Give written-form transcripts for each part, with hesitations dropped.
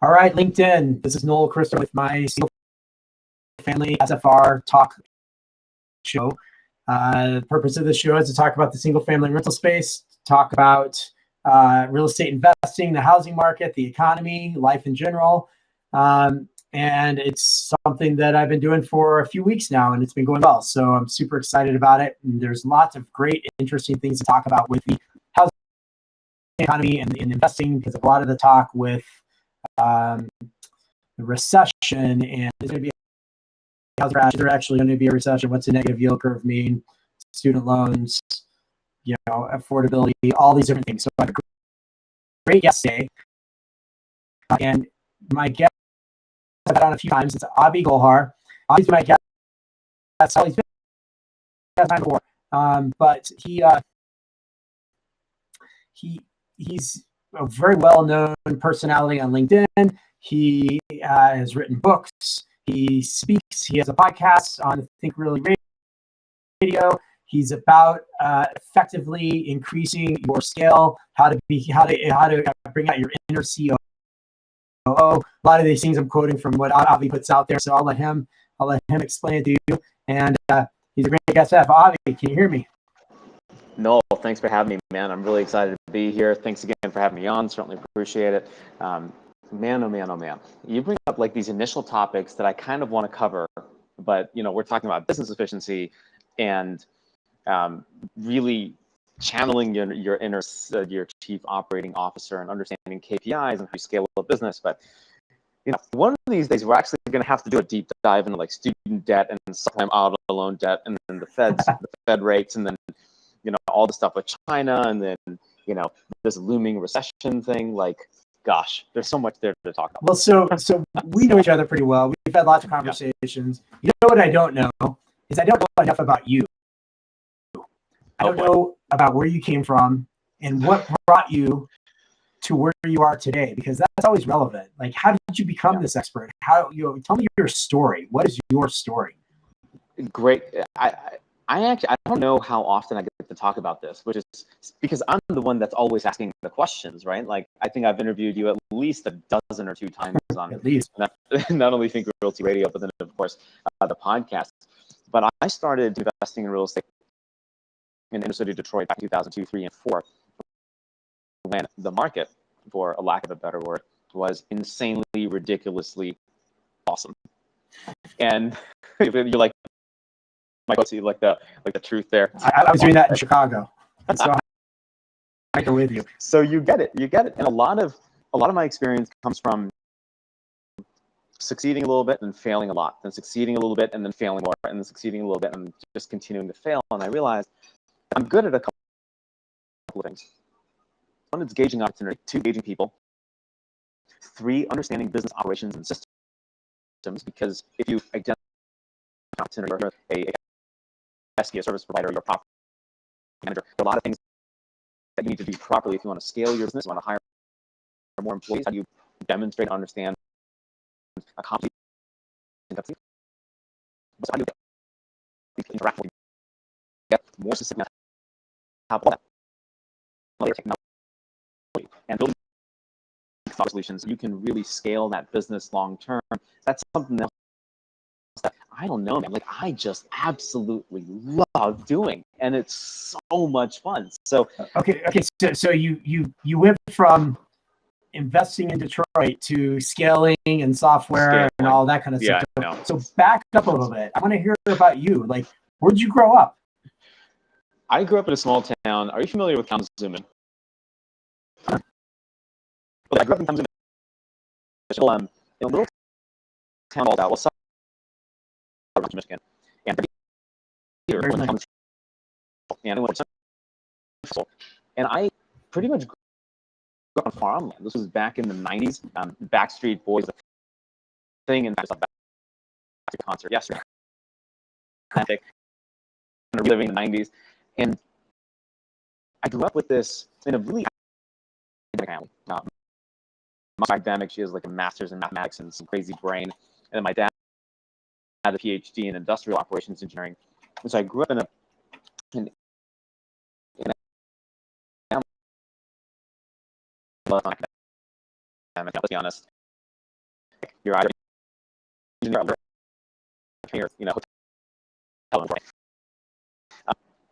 All right, LinkedIn. This is Noel Crystal with my single family SFR talk show. The purpose of this show is to talk about the single family rental space, talk about real estate investing, the housing market, the economy, life in general. And it's something that I've been doing for a few weeks now, and it's been going well. So I'm super excited about it. And there's lots of great, interesting things to talk about with the housing economy and investing, because a lot of the talk with the recession and is going to be a housing crash. Is there actually going to be a recession? What's the negative yield curve mean? Student loans, affordability, all these different things. So I have a great guest today. And my guest I've had on a few times. It's Abhi Golhar. Abhi's been my guest. That's how he's been time before. But he's a very well-known personality on LinkedIn. He has written books. He speaks. He has a podcast on Think Really Radio. He's about effectively increasing your scale, how to bring out your inner CEO. A lot of these things I'm quoting from what Avi puts out there, so I'll let him explain it to you. And he's a great guest. Avi, can you hear me? Noel, thanks for having me, man. I'm really excited to be here. Thanks again for having me on. Certainly appreciate it. Man, oh man, oh man. You bring up like these initial topics that I kind of want to cover, but we're talking about business efficiency and really channeling your inner your chief operating officer and understanding KPIs and how you scale a business. But one of these days we're actually going to have to do a deep dive into like student debt and subprime auto loan debt, and then the Fed rates, and then all the stuff with China, and then this looming recession thing. Like, gosh, there's so much there to talk about. Well, so we know each other pretty well. We've had lots of conversations. Yeah. You know what I don't know is I don't know enough about you. I don't know about where you came from and what brought you to where you are today, because that's always relevant. Like, how did you become this expert? Tell me your story. What is your story? Great. I don't know how often I get to talk about this, which is because I'm the one that's always asking the questions, right? Like, I think I've interviewed you at least a dozen or two times on at least not only Think Realty Radio, but then of course the podcast. But I started investing in real estate in inner city Detroit back in 2002, 3, and 4, when the market, for a lack of a better word, was insanely, ridiculously awesome. And you're like, Michael, see, like the truth there. I was doing that in Chicago, and so I go with you. So you get it, and a lot of my experience comes from succeeding a little bit and failing a lot, then succeeding a little bit and then failing more, and then succeeding a little bit and just continuing to fail. And I realized I'm good at a couple of things. 1, it's gauging opportunity. 2, gauging people. 3, understanding business operations and systems, because if you identify an opportunity or a SPA service provider, your property manager, there are a lot of things that you need to do properly if you want to scale your business, you want to hire more employees. How do you demonstrate, understand, accomplish, so how do you interact with, get more specific, how about that technology and building solutions, you can really scale that business long term. That's something else that I don't know, man. Like, I just absolutely love doing, and it's so much fun. So okay. So you went from investing in Detroit to scaling and software and all that kind of stuff. No. So back up a little bit. I want to hear about you. Like, where'd you grow up? I grew up in a small town. Are you familiar with Kalamazoo? I grew up in Kalamazoo, in a little town called South Michigan, and I pretty much grew up on farmland. This was back in the 90s. Backstreet Boys thing, and I was like, Backstreet concert yesterday. And reliving the 90s, and I grew up with this in a really academic family. Mom's academic, she has like a master's in mathematics and some crazy brain, and then my dad had a PhD in industrial operations engineering. And so I grew up in a family, let's be honest. You're either hotel.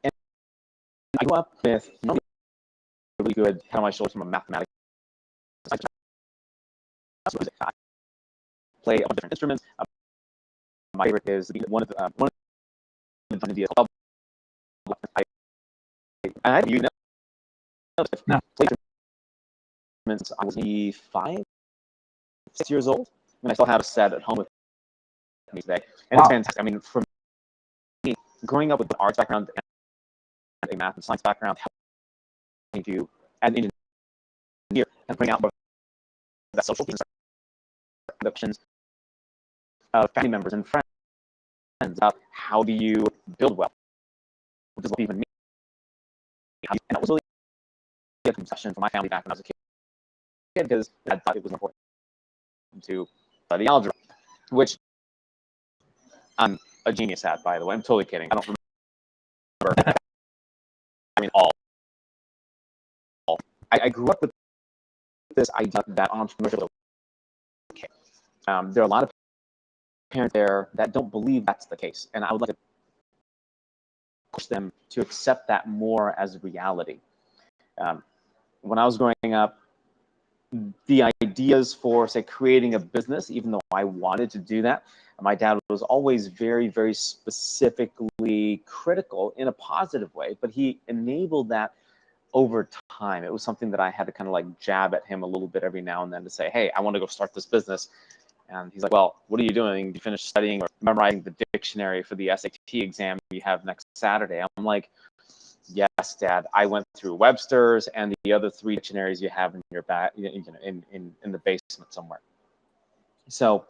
And I grew up with really good head on my shoulders from a mathematics. I play a bunch of different instruments. My favorite is one of the club. I you know, No. played instruments. I was maybe 6 years old, and I still have a set at home with me today. And Wow. it's fantastic. I mean, for me, growing up with an arts background and a math and science background, helping you as an engineer and putting out more of that social piece, the questions of family members and friends about how do you build wealth? What does it even mean? And that was really a obsession for my family back when I was a kid, because I thought it was important to study algebra, which I'm a genius at, by the way. I'm totally kidding. I don't remember. I mean, I grew up with this idea that entrepreneurship was okay. There are a lot of parents there that don't believe that's the case, and I would like to push them to accept that more as a reality. When I was growing up, the ideas for, say, creating a business, even though I wanted to do that, my dad was always very, very specifically critical in a positive way, but he enabled that over time. It was something that I had to kind of like jab at him a little bit every now and then to say, hey, I want to go start this business. And he's like, well, what are you doing? You finished studying or memorizing the dictionary for the SAT exam you have next Saturday? I'm like, yes, Dad. I went through Webster's and the other 3 dictionaries you have in your back, in the basement somewhere. So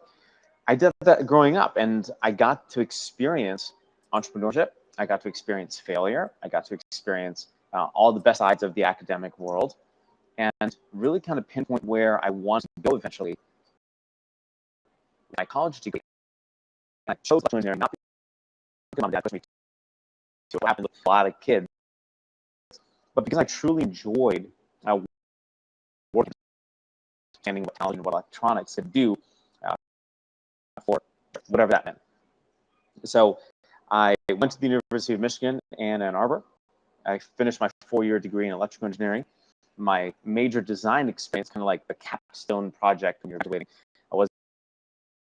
I did that growing up, and I got to experience entrepreneurship. I got to experience failure. I got to experience all the best sides of the academic world, and really kind of pinpoint where I wanted to go eventually. My college degree, I chose electrical engineering not because my dad pushed me to. It happened with a lot of kids, but because I truly enjoyed working, understanding what technology and what electronics could do for whatever that meant. So I went to the University of Michigan in Ann Arbor. I finished my 4-year degree in electrical engineering. My major design experience, kind of like the capstone project when you're graduating, was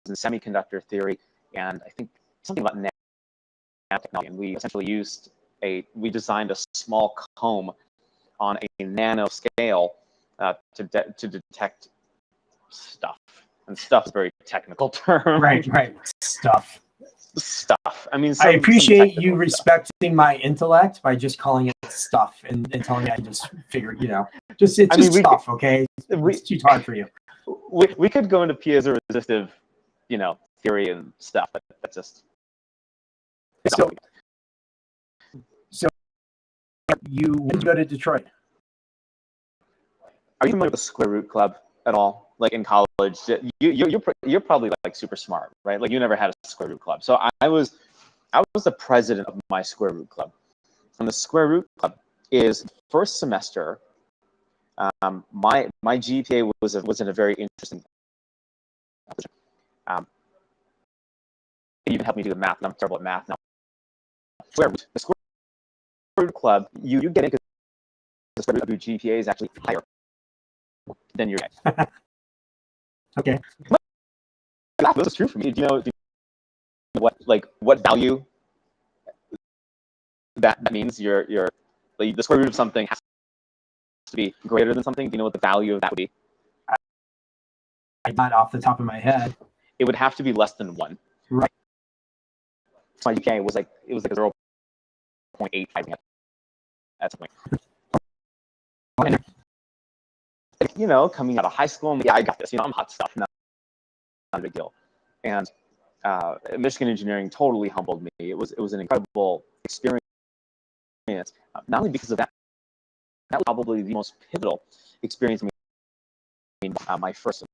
in semiconductor theory, and I think something about nanotechnology. And we essentially we designed a small comb on a nano scale to detect stuff. And stuff is a very technical term. Right. Stuff. I mean, I appreciate you stuff. respecting my intellect by just calling it stuff and telling me I just figured, it's stuff, okay? It's too hard for you. We could go into piezo-resistive, theory and stuff, but that's just. So you went to go to Detroit. Are you familiar with the Square Root Club at all? Like in college, you're probably like super smart, right? Like you never had a Square Root Club. So I was the president of my Square Root Club, and the Square Root Club is first semester. My GPA was in a very interesting position. It even helped me do the math, and I'm terrible at math now. The Square Root Club, you get it because the square root of your GPA is actually higher than your GPA. Okay. This is true for me. Do you know what value that means? Your like the square root of something has to be greater than something. Do you know what the value of that would be? Not off the top of my head. It would have to be less than 1. Right. So my GPA was like a 0.85 at some point. And, coming out of high school, I got this. I'm hot stuff. Not a big deal. And Michigan engineering totally humbled me. It was an incredible experience. Not only because of that was probably the most pivotal experience in my first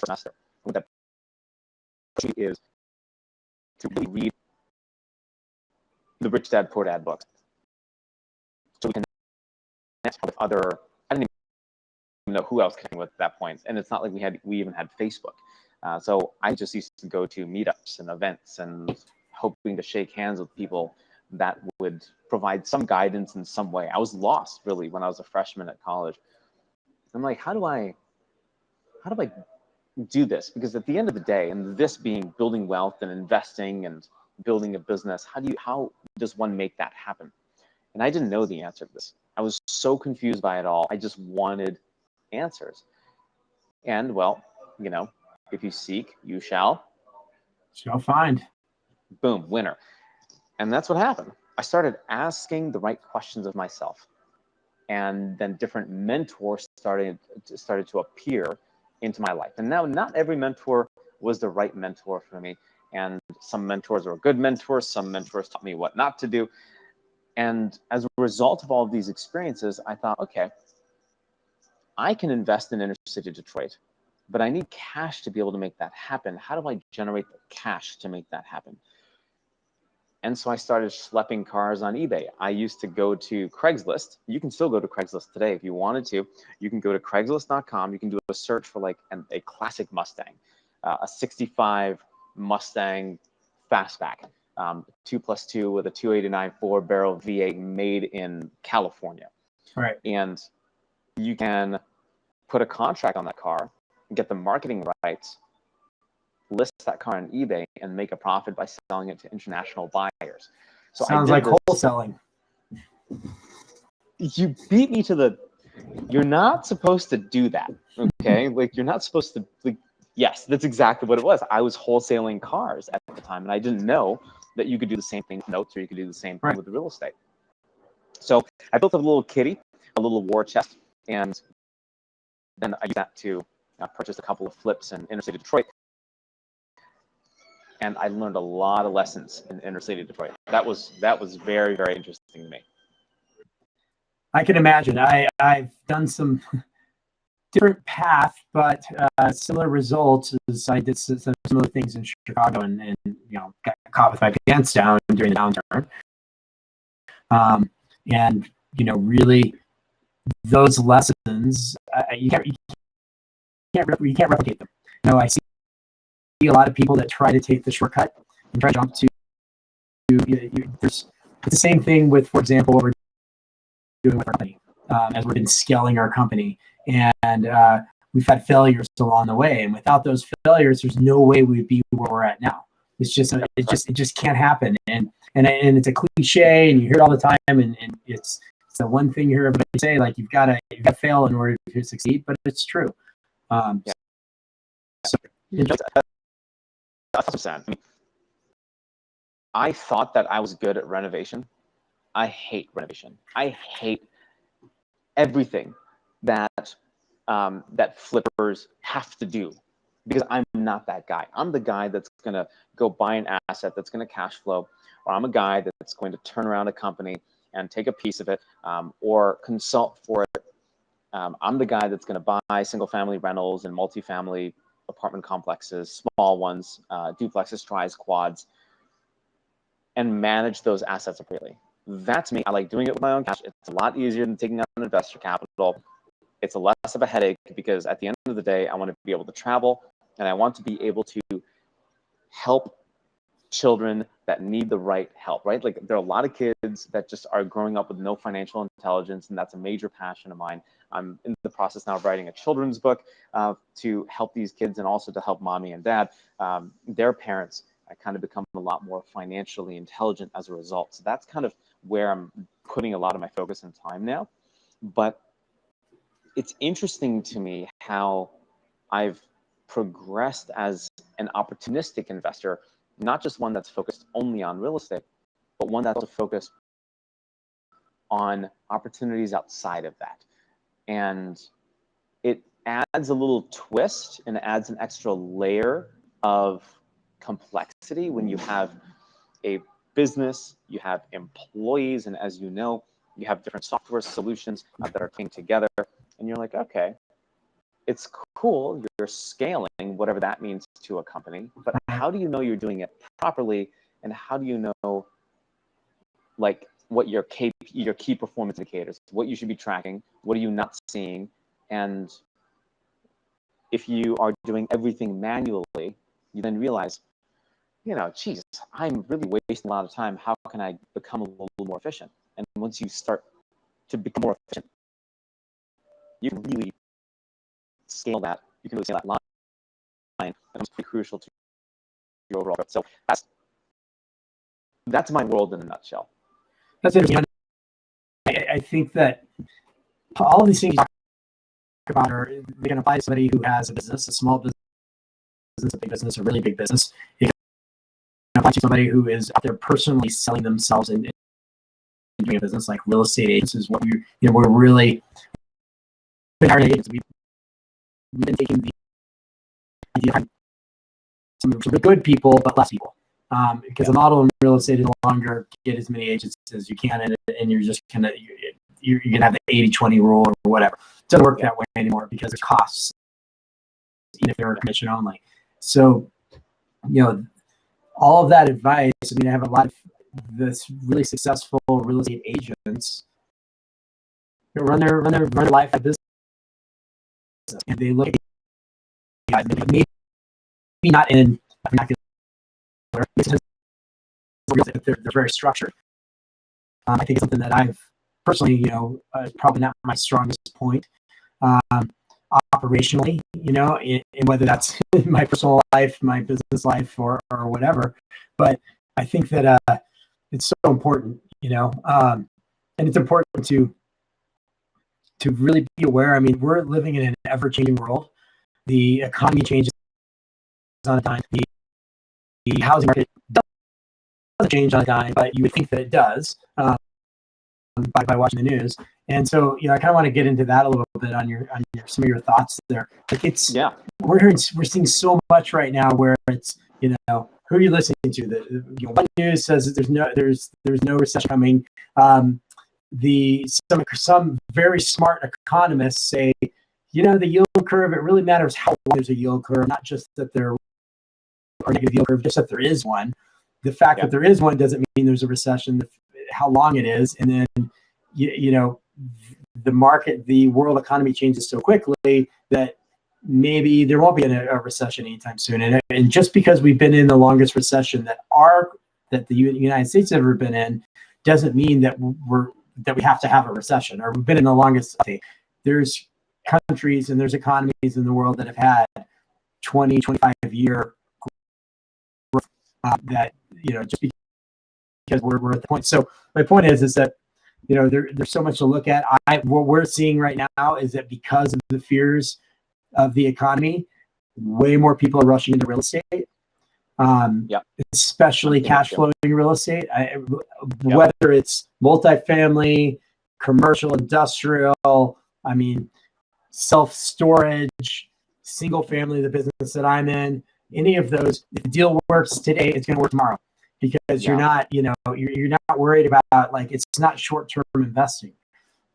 semester. What that is to really read the Rich Dad Poor Dad books, so we can connect with other. I didn't even know who I was connecting with at that point. And it's not like we even had Facebook. So I just used to go to meetups and events and hoping to shake hands with people that would provide some guidance in some way. I was lost really when I was a freshman at college. I'm like, how do I do this? Because at the end of the day, and this being building wealth and investing and building a business, how does one make that happen? And I didn't know the answer to this. I was so confused by it all. I just wanted answers. And well, you know, if you seek, you shall find. Boom, winner. And that's what happened. I started asking the right questions of myself. And then different mentors started to appear into my life. And now not every mentor was the right mentor for me. And some mentors were good mentors. Some mentors taught me what not to do. And as a result of all of these experiences, I thought, okay, I can invest in inner city Detroit, but I need cash to be able to make that happen. How do I generate the cash to make that happen? And so I started schlepping cars on eBay. I used to go to Craigslist. You can still go to Craigslist today if you wanted to. You can go to Craigslist.com. You can do a search for like a classic Mustang, a 65 Mustang fastback, 2+2 with a 289 4-barrel V8 made in California. Right. And you can put a contract on that car, get the marketing rights, list that car on eBay, and make a profit by selling it to international buyers. So sounds like wholesaling. You beat me to the. You're not supposed to do that, okay? Like you're not supposed to. Like, yes, that's exactly what it was. I was wholesaling cars at the time, and I didn't know that you could do the same thing with notes, or you could do the same thing with real estate. So I built a little kitty, a little war chest, and then I used that to purchase a couple of flips in inner city Detroit. And I learned a lot of lessons in inner city Detroit. That was very, very interesting to me. I can imagine. I've done some different path, but similar results. As I did some similar things in Chicago, and you know, got caught with my pants down during the downturn. And you know, really, those lessons you can't replicate them. You know, I see a lot of people that try to take the shortcut and try to jump to. It's the same thing with, for example, what we're doing with our company, as we've been scaling our company, and we've had failures along the way. And without those failures, there's no way we'd be where we're at now. It's just it just can't happen. And it's a cliche, and you hear it all the time, and it's the one thing you hear everybody say, like you've got to fail in order to succeed, but it's true. I thought that I was good at renovation. I hate renovation. I hate everything that that flippers have to do, because I'm not that guy. I'm the guy that's going to go buy an asset that's going to cash flow, or I'm a guy that's going to turn around a company and take a piece of it, or consult for it. I'm the guy that's going to buy single-family rentals and multifamily apartment complexes, small ones, duplexes, tris, quads, and manage those assets appropriately. That's me. I like doing it with my own cash. It's a lot easier than taking on investor capital. It's less of a headache, because at the end of the day, I want to be able to travel, and I want to be able to help children that need the right help, right? Like there are a lot of kids that just are growing up with no financial intelligence, and that's a major passion of mine. I'm in the process now of writing a children's book to help these kids, and also to help mommy and dad, their parents, kind of become a lot more financially intelligent as a result. So that's kind of where I'm putting a lot of my focus and time now. But it's interesting to me how I've progressed as an opportunistic investor, not just one that's focused only on real estate, but one that's focused on opportunities outside of that. And it adds a little twist and adds an extra layer of complexity when you have a business, you have employees, and as you know, you have different software solutions that are came together, and you're like, okay, it's cool, you're scaling, whatever that means to a company, but how do you know you're doing it properly, and how do you know like what your key performance indicators, what you should be tracking, what are you not seeing, And if you are doing everything manually, you then realize, geez, I'm really wasting a lot of time. How can I become a little more efficient? And once you start to become more efficient, you can really scale that. You can really scale that line. That becomes pretty crucial to your overall growth. So that's my world in a nutshell. That's interesting. I think that all of these things you talk about they can apply to somebody who has a business, a small business, a big business, a really big business. It can apply to somebody who is out there personally selling themselves and doing a business, like real estate agents is what we're really hiring agents. We've been taking the idea of some good people, but less people. Because the model in real estate is no longer get as many agents as you can, and you're just you're gonna have the 80-20 rule or whatever. It doesn't work that way anymore because there's costs, even if they're commission only. So, all of that advice. I mean, I have a lot of this really successful real estate agents run their life at business, and they look at maybe not in vernacular. They're very structured. I think it's something that I've personally, probably not my strongest point operationally, and whether that's my personal life, my business life, or whatever. But I think that it's so important, and it's important to really be aware. I mean, we're living in an ever-changing world. The economy changes on a dime. The housing market doesn't change on a dime, but you would think that it does by watching the news. And so, I kind of want to get into that a little bit on some of your thoughts there. Like we're seeing so much right now where it's, who are you listening to? One news says that there's no recession coming. Some very smart economists say, the yield curve, it really matters how long there's a yield curve, not just that there are negative yield curve, just that there is one. The fact that there is one doesn't mean there's a recession, how long it is. And then, the world economy changes so quickly that maybe there won't be a recession anytime soon. And just because we've been in the longest recession that the United States has ever been in, doesn't mean that we have to have a recession, or we've been in the longest. There's countries and there's economies in the world that have had 20, 25-year growth that, just because we're at the point. So my point is that, there's so much to look at. What we're seeing right now is that because of the fears of the economy, way more people are rushing into real estate, especially cash flowing real estate. Whether it's multifamily, commercial, industrial, self-storage, single family, the business that I'm in, any of those, if the deal works today, it's going to work tomorrow, because you're not, you're not worried about, like, it's not short-term investing.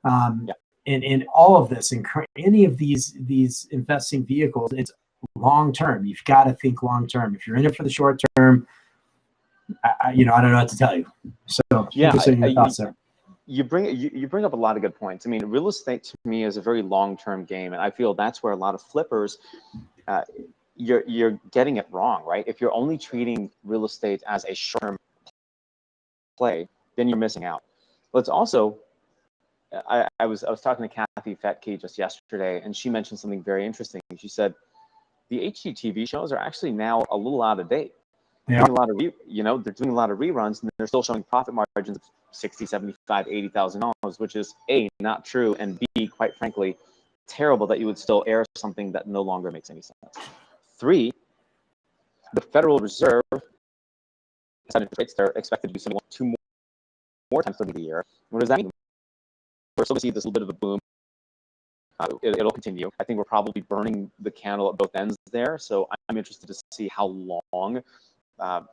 And all of this, and any of these investing vehicles, it's long-term. You've got to think long-term. If you're in it for the short term, I don't know what to tell you. So your thoughts there. You bring up a lot of good points. I mean, real estate to me is a very long-term game, and I feel that's where a lot of flippers, you're getting it wrong, right? If you're only treating real estate as a short-term play, then you're missing out. But it's also, I was talking to Kathy Fettke just yesterday, and she mentioned something very interesting. She said the HGTV shows are actually now a little out of date. They're doing a lot of reruns, and they're still showing profit margins of $60,000, $75,000, $80,000, which is A, not true, and B, quite frankly, terrible that you would still air something that no longer makes any sense. 3, the Federal Reserve interest rates, they're expected to do something like 2 more times through the year. What does that mean? We're still going to see this little bit of a boom. It'll continue. I think we're probably burning the candle at both ends there. So I'm interested to see how much longer this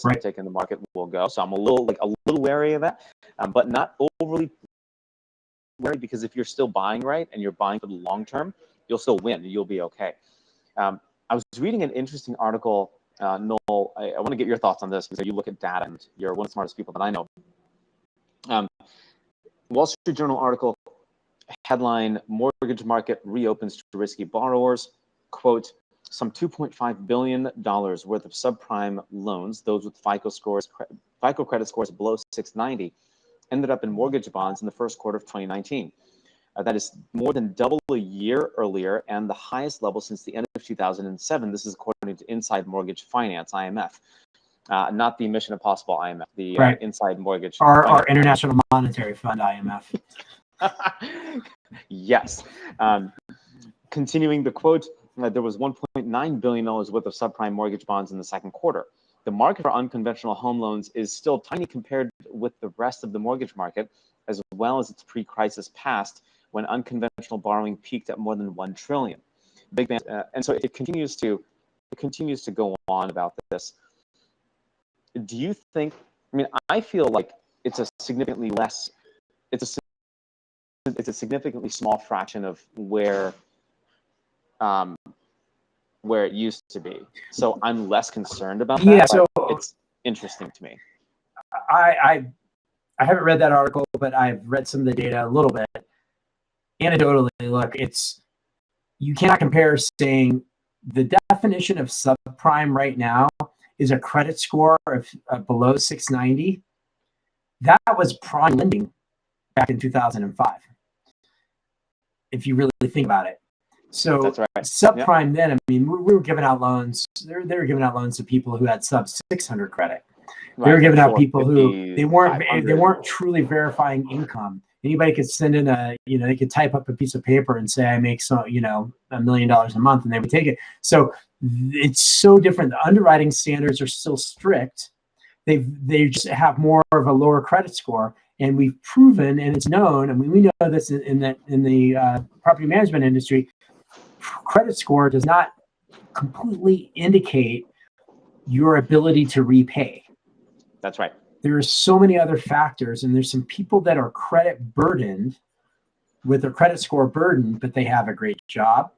uptick in the market will go. So I'm a little wary of that, but not overly wary, because if you're still buying right and you're buying for the long term, you'll still win. You'll be okay. I was reading an interesting article, Noel. I want to get your thoughts on this, because you look at data and you're one of the smartest people that I know. Wall Street Journal article Headline: Mortgage market reopens to risky borrowers. Quote: some $2.5 billion worth of subprime loans, those with FICO credit scores below 690, ended up in mortgage bonds in the first quarter of 2019. That is more than double a year earlier and the highest level since the end of 2007. This is according to Inside Mortgage Finance, IMF. Not the Mission Impossible IMF, the right. Inside Mortgage. Our International Monetary Fund, IMF. Yes. Continuing the quote, there was $1.9 billion worth of subprime mortgage bonds in the second quarter. The market for unconventional home loans is still tiny compared with the rest of the mortgage market, as well as its pre-crisis past, when unconventional borrowing peaked at more than $1 trillion. And so it continues to go on about this. Do you think? I mean, I feel like it's a significantly small fraction of where it used to be. So I'm less concerned about that. Yeah, so it's interesting to me. I haven't read that article, but I've read some of the data a little bit. Anecdotally, look, you cannot compare saying the definition of subprime right now is a credit score of below 690. That was prime lending back in 2005. If you really think about it. So that's right. Subprime then, I mean, we were giving out loans. They were giving out loans to people who had sub 600 credit. They were giving out people who they weren't truly verifying income. Anybody could send in they could type up a piece of paper and say, I make $1 million a month, and they would take it. So it's so different. The underwriting standards are still strict. They just have more of a lower credit score. And we've proven, and it's known, I mean, we know this in the property management industry, credit score does not completely indicate your ability to repay. That's right. There are so many other factors, and there's some people that are credit burdened with their credit score burdened, but they have a great job.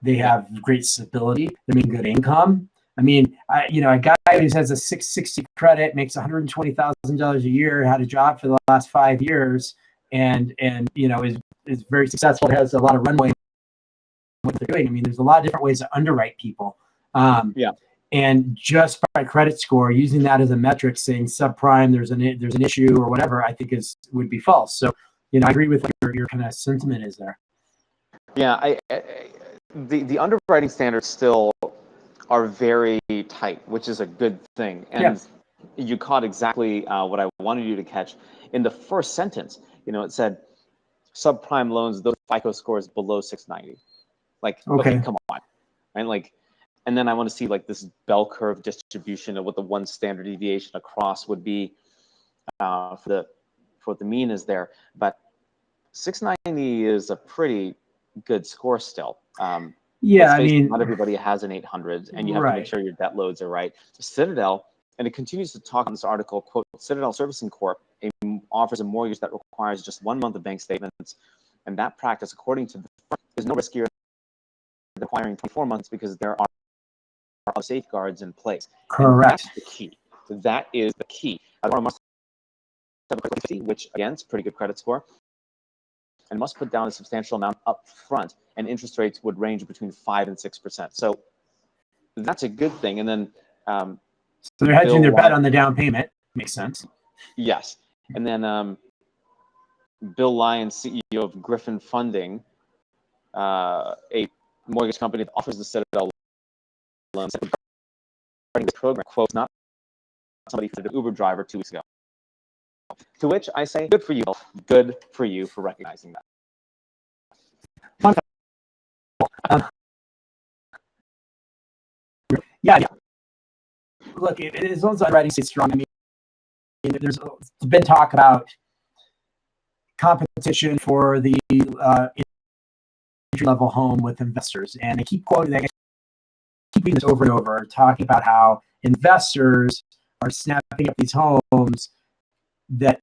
They have great stability. They make good income. I mean, a guy who has a 660 credit, makes $120,000 a year, had a job for the last 5 years, and is very successful, has a lot of runway in what they're doing. I mean, there's a lot of different ways to underwrite people. And just by credit score, using that as a metric, saying subprime, there's an issue or whatever, I think would be false. So, I agree with what your kind of sentiment is there. Yeah, the underwriting standards still are very tight, which is a good thing. And you caught exactly what I wanted you to catch. In the first sentence, it said subprime loans, those FICO scores below 690. Okay, come on. Right? And then I want to see this bell curve distribution of what the one standard deviation across would be for what the mean is there. But 690 is a pretty good score still. I mean, not everybody has an 800, and you have to make sure your debt loads are right. Citadel, and it continues to talk in this article, quote, Citadel Servicing Corp offers a mortgage that requires just 1 month of bank statements, and that practice, according to the firm, is no riskier than requiring 24 months because there are safeguards in place. Correct. And that's the key. That is the key. Which, again, is a pretty good credit score, and must put down a substantial amount up front, and interest rates would range between 5% and 6%. So that's a good thing. And then so they're hedging their bet on the down payment. Makes sense. Yes. And then Bill Lyons, CEO of Griffin Funding, a mortgage company that offers the Citadel loans, regarding this program, quote, not somebody who's an Uber driver 2 weeks ago. To which I say, good for you. Good for you for recognizing that. Look, as long as underwriting stays strong, I mean, there's been talk about competition for the entry-level home with investors, and I keep reading this over and over, talking about how investors are snapping up these homes that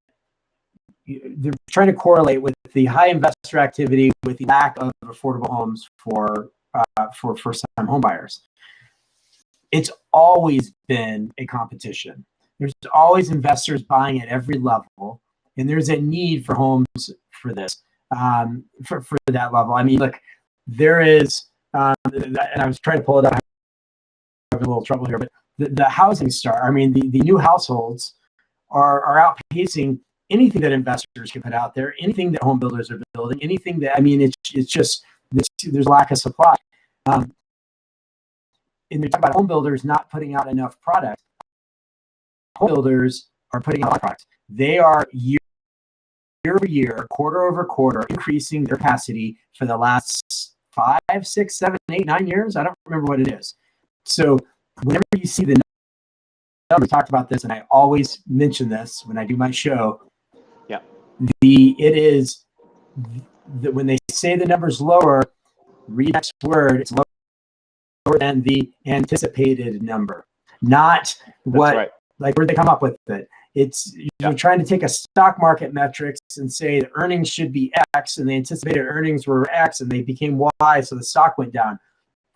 they're trying to correlate with the high investor activity with the lack of affordable homes for first-time home buyers. It's always been a competition. There's always investors buying at every level, and there's a need for homes for this. for that level. I mean, look, there is, and I was trying to pull it up. I'm having a little trouble here, but the housing start, I mean, the new households are outpacing anything that investors can put out there, anything that home builders are building, anything that, I mean, it's just, there's lack of supply. And they talk about home builders not putting out enough product. Home builders are putting out a lot of product. They are year over year, quarter over quarter, increasing their capacity for the last 5, 6, 7, 8, 9 years. I don't remember what it is. So whenever you see the numbers, we talked about this, and I always mention this when I do my show. Yeah. It is when they say the number's lower, read next word, it's lower than the anticipated number, not what, right. Like where they come up with it. It's you're trying to take a stock market metrics and say the earnings should be X and the anticipated earnings were X and they became Y, so the stock went down.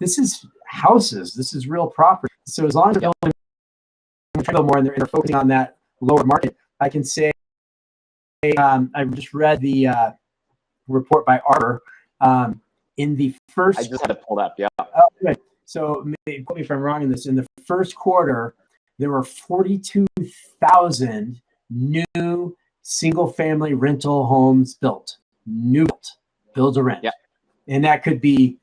This is houses. This is real property. So as long as they're building more and they're focusing on that lower market, I can say I just read the report by Arbor in the first. I just had it pulled up. Yeah. Oh, good. So quote me if I'm wrong in this. In the first quarter, there were 42,000 new single-family rental homes built. New build to rent. Yeah. And that could be,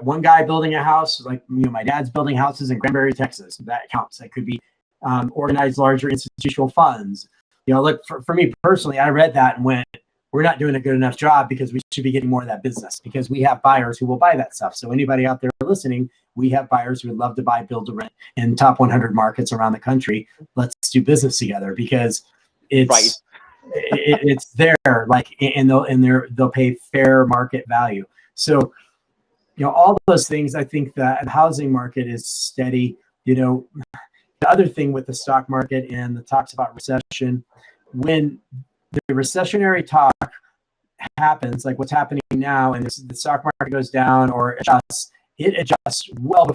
one guy building a house, like my dad's building houses in Granbury, Texas. That counts. That could be organized larger institutional funds. Look, for me personally, I read that and went, we're not doing a good enough job because we should be getting more of that business because we have buyers who will buy that stuff. So anybody out there listening, we have buyers who would love to buy build to rent in top 100 markets around the country. Let's do business together because it's right. It's there, like, and they'll pay fair market value. So, all those things, I think that the housing market is steady. The other thing with the stock market and the talks about recession, when the recessionary talk happens, like what's happening now, and the stock market goes down or adjusts, it adjusts well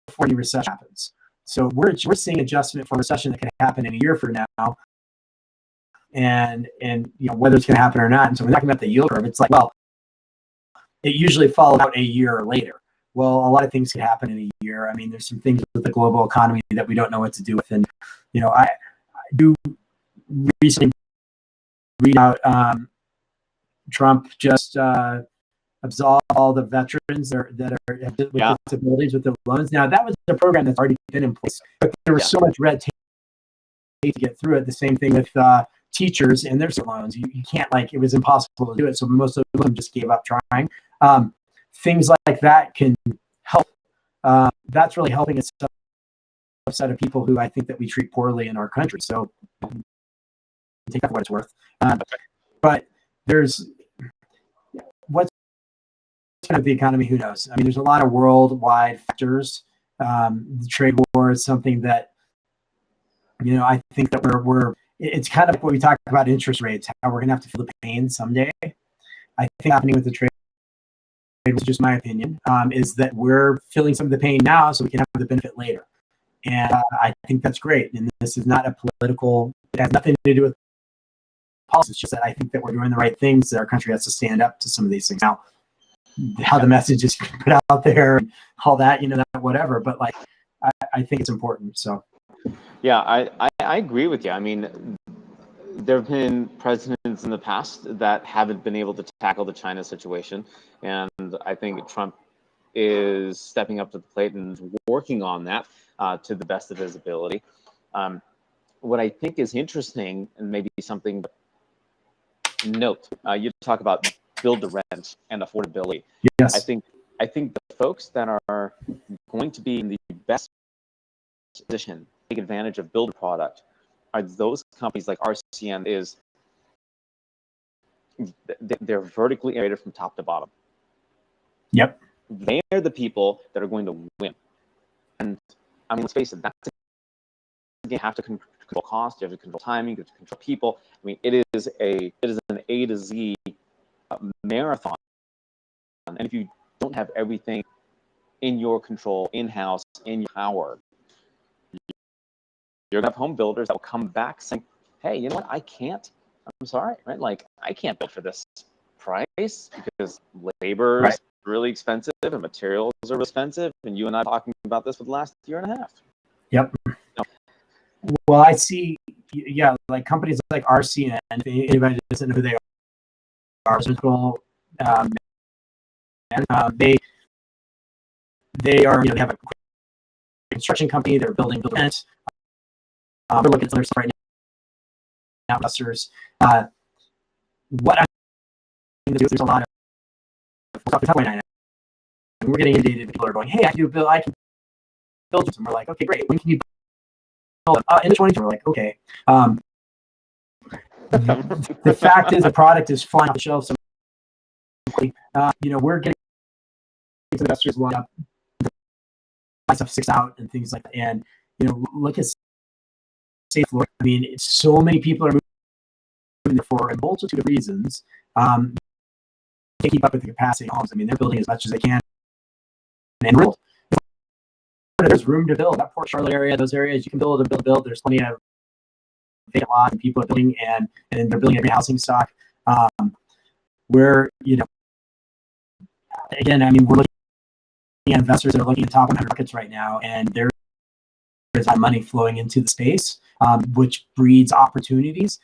before any recession happens. So we're seeing adjustment for recession that can happen in a year from now, and whether it's going to happen or not. And so we're talking about the yield curve. It's like, well, it usually follows out a year later. Well, a lot of things could happen in a year. I mean, there's some things with the global economy that we don't know what to do with, and I do recently read out Trump just absolved all the veterans that are with disabilities with their loans. Now, that was a program that's already been in place, but there was so much red tape to get through it. The same thing with teachers and their loans. You can't, it was impossible to do it, so most of them just gave up trying. Things like that can help. That's really helping a subset of people who I think that we treat poorly in our country. So take that for what it's worth. But there's what's kind of the economy, who knows? I mean, there's a lot of worldwide factors. The trade war is something that, I think that it's kind of like what we talked about interest rates, how we're going to have to feel the pain someday. I think happening with the trade, was just my opinion, is that we're feeling some of the pain now so we can have the benefit later. And I think that's great. And this is not a political, it has nothing to do with policy. It's just that I think that we're doing the right things, that our country has to stand up to some of these things. Now, how the message is put out there and all that, that whatever. But I think it's important. So. Yeah, I agree with you. I mean, there have been presidents in the past that haven't been able to tackle the China situation. And I think Trump is stepping up to the plate and working on that to the best of his ability. What I think is interesting, and maybe something to note, you talk about build to rent and affordability. Yes. I think the folks that are going to be in the best position to take advantage of build product are those companies like RCN. They're vertically integrated from top to bottom. Yep. They are the people that are going to win. And I mean, let's face it, that's you have to control cost, you have to control timing, you have to control people. I mean, it is an A to Z marathon. And if you don't have everything in your control, in-house, in your power, you're gonna have home builders that will come back saying, hey, you know what, I can't, I'm sorry, right? I can't build for this price because labor Right. is really expensive and materials are really expensive. And you and I are talking about this for the last year and a half. Yep. Well, I see, yeah, like companies like RCN, if anybody doesn't know who they are, they are, they have a construction company. They're building rent. They're looking at other stuff right now, investors. What I think there's a lot of stuff right now. And we're getting inundated. People are going, hey, I can build this. And we're like, okay, great. When can you build it? In the 20s, we're like, okay. The fact is, the product is flying off the shelf. So, we're getting investors line up, stuff sticks out and things like that. And look at Safe Florida. I mean, so many people are moving there for a multitude of reasons. They keep up with the capacity of homes. I mean, they're building as much as they can. And there's room to build. That Port Charlotte area, those areas, you can build. There's plenty of vacant lots, and people are building, and they're building every housing stock. Where again, I mean, we're looking at investors that are looking at top 100 markets right now, and there's a lot of money flowing into the space, which breeds opportunities.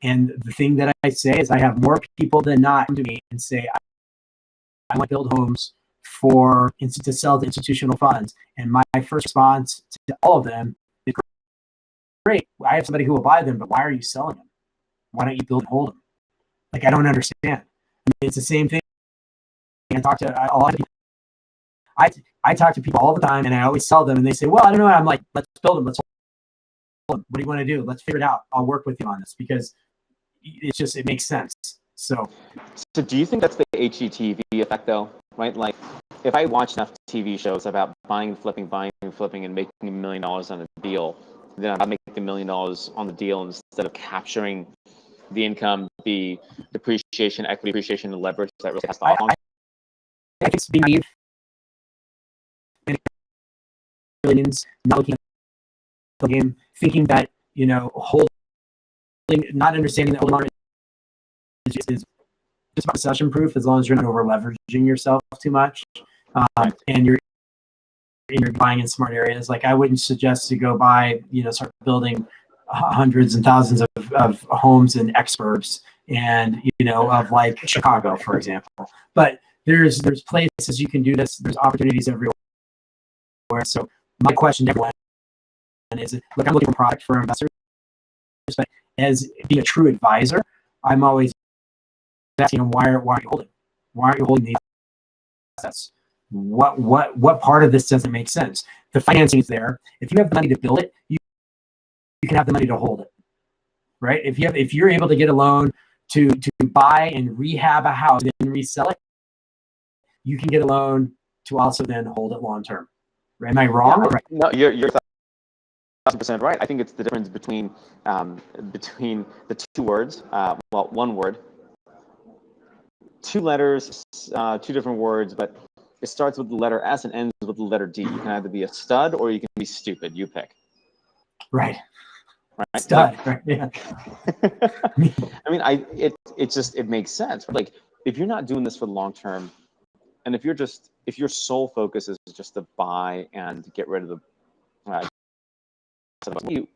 And the thing that I say is, I have more people than not come to me and say, I want to build homes to sell to institutional funds. And my first response to all of them is, great, I have somebody who will buy them, but why are you selling them? Why don't you build and hold them? Like, I don't understand. I mean, it's the same thing. I talk to a lot of people. I talk to people all the time, and I always sell them, and they say, well, I don't know. I'm like, let's build them. Let's hold them. What do you want to do? Let's figure it out. I'll work with you on this, because it makes sense. So do you think that's the HGTV effect, though? Right? Like, if I watch enough TV shows about buying and flipping, and making $1 million on a deal, then I'll make the $1 million on the deal instead of capturing the income, the depreciation, equity appreciation, the leverage that really has to offer. I think it's being naive. Millions, not looking at the game, thinking that holding, not understanding that holding on is just about recession proof, as long as you're not over leveraging yourself too much, and you're buying in smart areas. Like, I wouldn't suggest to go buy, start building hundreds and thousands of homes in exurbs and of like Chicago, for example. But there's places you can do this. There's opportunities everywhere. So my question to everyone is, look, I'm looking for a product for investors, but as being a true advisor, I'm always asking them, why aren't you holding? Why aren't you holding these assets? What part of this doesn't make sense? The financing is there. If you have the money to build it, you can have the money to hold it, right? If you're able to get a loan to buy and rehab a house and then resell it, you can get a loan to also then hold it long term. Am I wrong? Yeah, right? No, you're 1,000% right. I think it's the difference between the two words. Well, one word, two letters, two different words, but it starts with the letter S and ends with the letter D. You can either be a stud or you can be stupid. You pick. Right. Right. Stud. Right. Yeah. I mean, it makes sense. Like, if you're not doing this for the long term, and if your sole focus is just to buy and get rid of the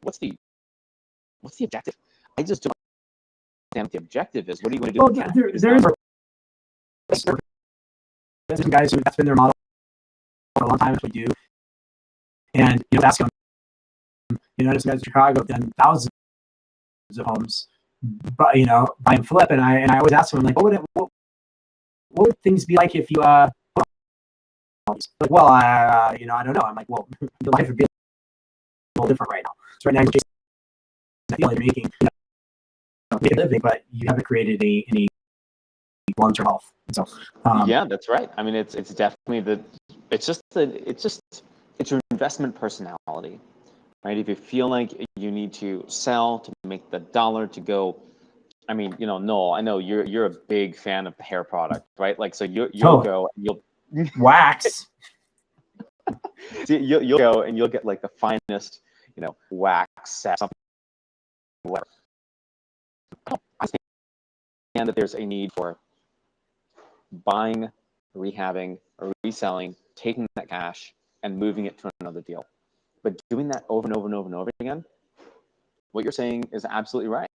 what's the objective? I just don't understand what the objective is. What are you going to do? Well, there's some guys who that's been their model for a long time, as we do, and ask them. There's guys in Chicago have done thousands of homes, but buy and flip, and I always ask them, like, what would things be like if you like, well, I don't know. I'm like, well, your life would be a little different right now. So right now, you're making make a living, but you haven't created any long-term health. So yeah, that's right. I mean, it's definitely it's your investment personality, right? If you feel like you need to sell to make the dollar to go, I mean, Noel, I know you're a big fan of hair product, right? Like, so you'll go and you'll wax. You'll go and you'll get like the finest, wax, something, whatever. I think that there's a need for buying, rehabbing, or reselling, taking that cash and moving it to another deal. But doing that over and over and over and over again, what you're saying is absolutely right.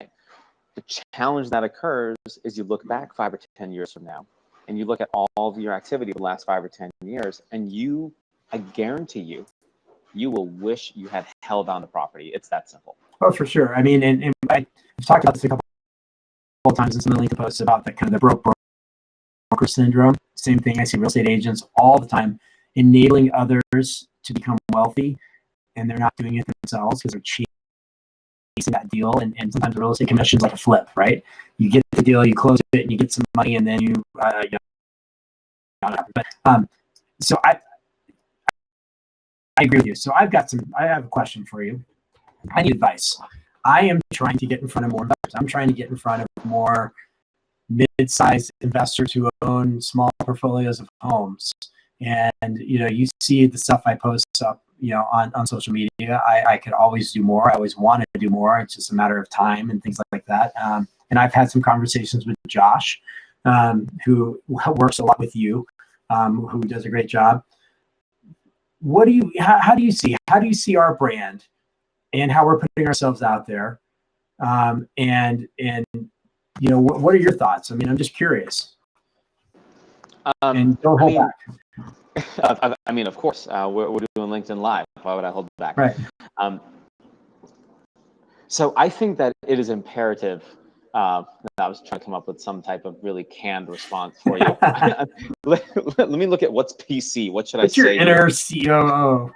The challenge that occurs is you look back 5 or 10 years from now, and you look at all of your activity the last 5 or 10 years, and I guarantee you will wish you had held on the property. It's that simple. Oh, for sure. I mean, and I've talked about this a couple of times in some of the LinkedIn posts about the kind of the broker syndrome. Same thing. I see real estate agents all the time enabling others to become wealthy, and they're not doing it themselves because they're chasing that deal. And sometimes the real estate commission is like a flip, right? You get the deal, you close it, and you get some money, and then you know. But so I agree with you. So I have a question for you. I need advice. I am trying to get in front of more investors. I'm trying to get in front of more mid-sized investors who own small portfolios of homes. And, you see the stuff I post up, on social media. I could always do more. I always want to do more. It's just a matter of time and things like that. And I've had some conversations with Josh, who works a lot with you, who does a great job. How do you see our brand and how we're putting ourselves out there? And what are your thoughts? I mean, I'm just curious. And don't hold back. I mean, of course, we're doing LinkedIn Live. Why would I hold back? Right. So I think that it is imperative. I was trying to come up with some type of really canned response for you. Let me look at what's PC. What should I say? Your inner COO.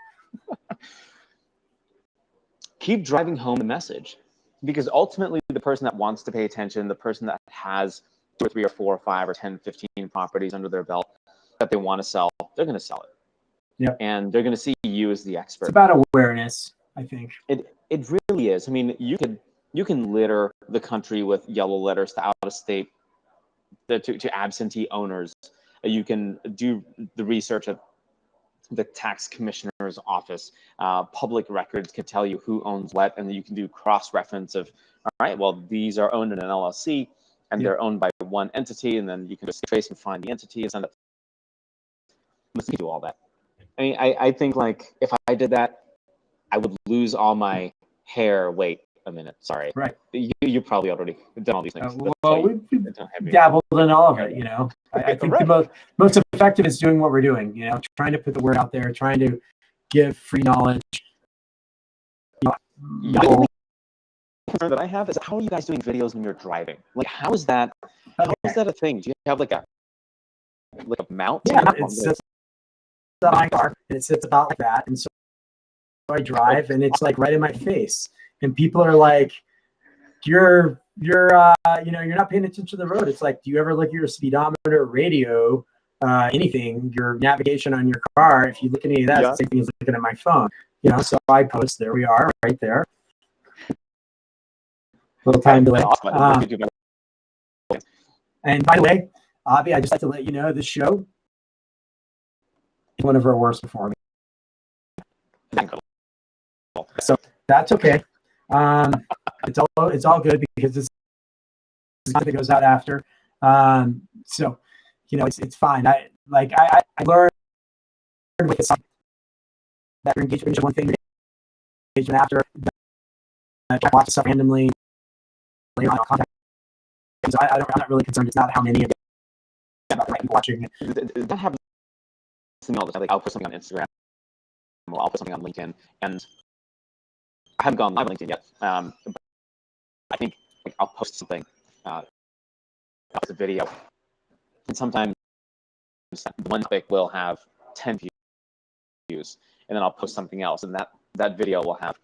Keep driving home the message, because ultimately the person that wants to pay attention, the person that has 2 or 3 or 4 or 5 or 10, 15 properties under their belt that they want to sell, they're going to sell it. Yeah. And they're going to see you as the expert. It's about awareness, I think. It really is. I mean, you can litter the country with yellow letters to out of state, to absentee owners. You can do the research of the tax commissioner's office. Public records can tell you who owns what, and then you can do cross-reference of, all right, well, these are owned in an LLC, and they're owned by one entity, and then you can just trace and find the entity and send it. Let's do all that. I mean, I think, like, if I did that, I would lose all my hair. Wait a minute, sorry. Right. You probably already done all these things. Well, we've dabbled in all of it, I think the most effective is doing what we're doing, trying to put the word out there, trying to give free knowledge. The only concern that I have is, how are you guys doing videos when you're driving? Like, how is that a thing? Do you have like a mount? Yeah, it sits on my car, and it sits about like that, and so I drive, and it's like right in my face, and people are like, you're not paying attention to the road. It's like, do you ever look at your speedometer, radio, anything, your navigation on your car? If you look at any of that, it's the same thing as looking at my phone. So I post, there we are, right there. Little time delay. And by the way, Avi, I just like to let you know this show is one of our worst performing. So that's okay. It's all good, because this is something that goes out after. So it's fine. I learned with this that your engagement is one thing, engagement after. I watch stuff randomly later on contact. So I'm not really concerned. It's not how many of you watching. That happens to me all the time. Like, I'll put something on Instagram, or I'll put something on LinkedIn, and I haven't gone live on LinkedIn yet. But I think, like, I'll post something, a video, and sometimes one topic will have 10 views, and then I'll post something else, and that video will have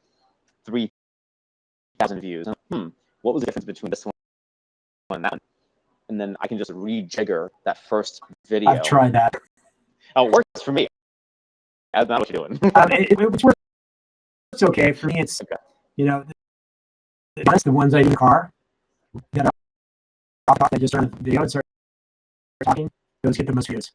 3,000 views. And, what was the difference between this one and that one? And then I can just rejigger that first video. I've tried that. Oh, it works for me. That's not what you're doing. It works. It's okay for me. It's that's the ones I do in the car. That I just run a video and start talking. Those get the most views.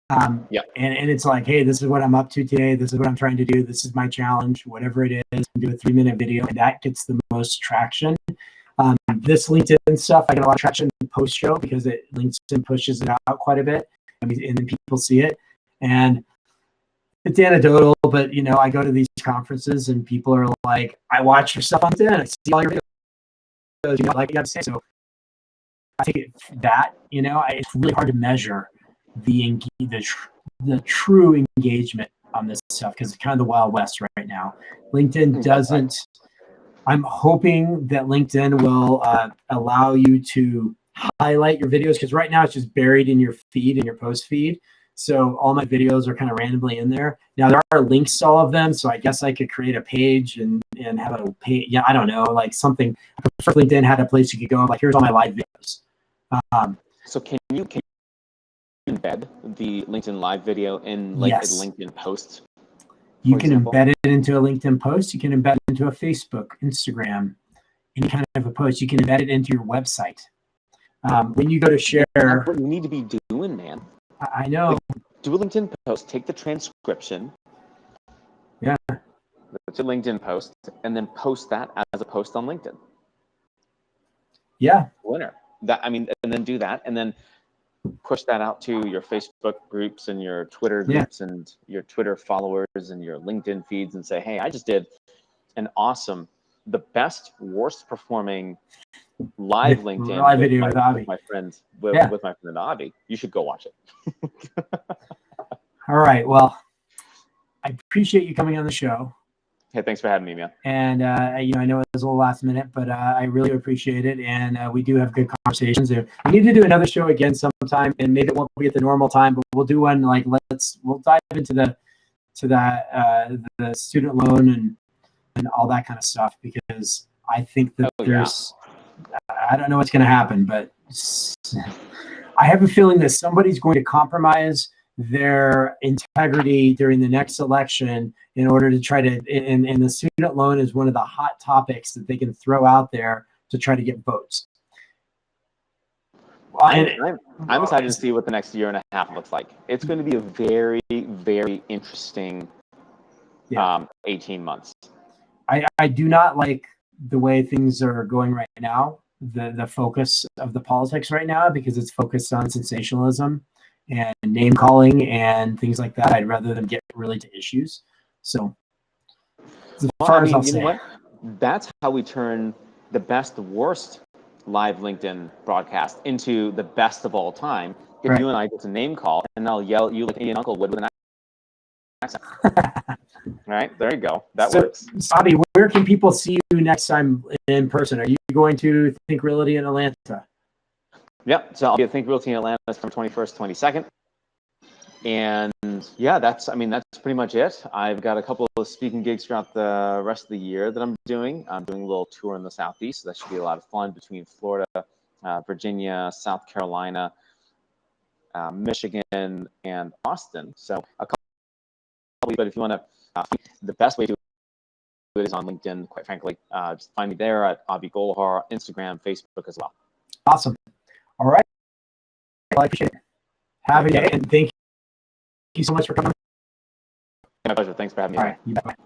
And it's like, hey, this is what I'm up to today. This is what I'm trying to do. This is my challenge, whatever it is. Do a 3-minute video, and that gets the most traction. This LinkedIn stuff, I get a lot of traction post-show because LinkedIn pushes it out quite a bit, and then people see it. And it's anecdotal, but I go to these conferences and people are like, "I watch your stuff on LinkedIn. I see all your videos. Like you have to say." So I think it's really hard to measure the true engagement on this stuff because it's kind of the Wild West right now. LinkedIn doesn't. I'm hoping that LinkedIn will allow you to highlight your videos because right now it's just buried in your feed, in your post feed. So all my videos are kind of randomly in there. Now there are links to all of them, so I guess I could create a page and have a page. Yeah, I don't know, like something. LinkedIn had a place you could go, like here's all my live videos. So can you embed the LinkedIn live video in like a LinkedIn post? You can embed it into a LinkedIn post. You can embed it into a Facebook, Instagram, any kind of a post. You can embed it into your website. When you go to share, that's what you need to be doing, man. I know. Like, do a LinkedIn post, take the transcription. Yeah. To LinkedIn post, and then post that as a post on LinkedIn. Yeah. Winner. And then do that, and then push that out to your Facebook groups and your Twitter groups and your Twitter followers and your LinkedIn feeds and say, hey, I just did the best, worst performing live LinkedIn video with my friend, with my friend Avi. You should go watch it. All right. Well, I appreciate you coming on the show. Hey, thanks for having me, man. And I know it was a little last minute, but I really appreciate it. And we do have good conversations. We need to do another show again sometime, and maybe it won't be at the normal time, but we'll do one like we'll dive into the student loan and all that kind of stuff because I think that I don't know what's going to happen, but I have a feeling that somebody's going to compromise their integrity during the next election in order to try to, and the student loan is one of the hot topics that they can throw out there to try to get votes. I'm excited to see what the next year and a half looks like. It's going to be a very, very interesting 18 months. I do not like the way things are going right now, the focus of the politics right now, because it's focused on sensationalism and name calling and things like that. I'd rather them get really to issues. So as far as I'll say, what? That's how we turn the best, worst live LinkedIn broadcast into the best of all time. If you and I get to name call, and I'll yell at you like Ian Uncle would with an accent. Right, there you go. That works. Bobby, where can people see you next time in person? Are you going to Think Realty in Atlanta? Yep. So I'll be at Think Realty in Atlanta from 21st to 22nd. And yeah, that's pretty much it. I've got a couple of speaking gigs throughout the rest of the year that I'm doing. I'm doing a little tour in the Southeast. So that should be a lot of fun between Florida, Virginia, South Carolina, Michigan, and Austin. So a couple, but if you want to, the best way to do it is on LinkedIn, quite frankly. Just find me there at Avi Golhar, Instagram, Facebook as well. Awesome. All right. Well, I appreciate it. Have a day, and thank you so much for coming. My pleasure. Thanks for having me. All right. You bet.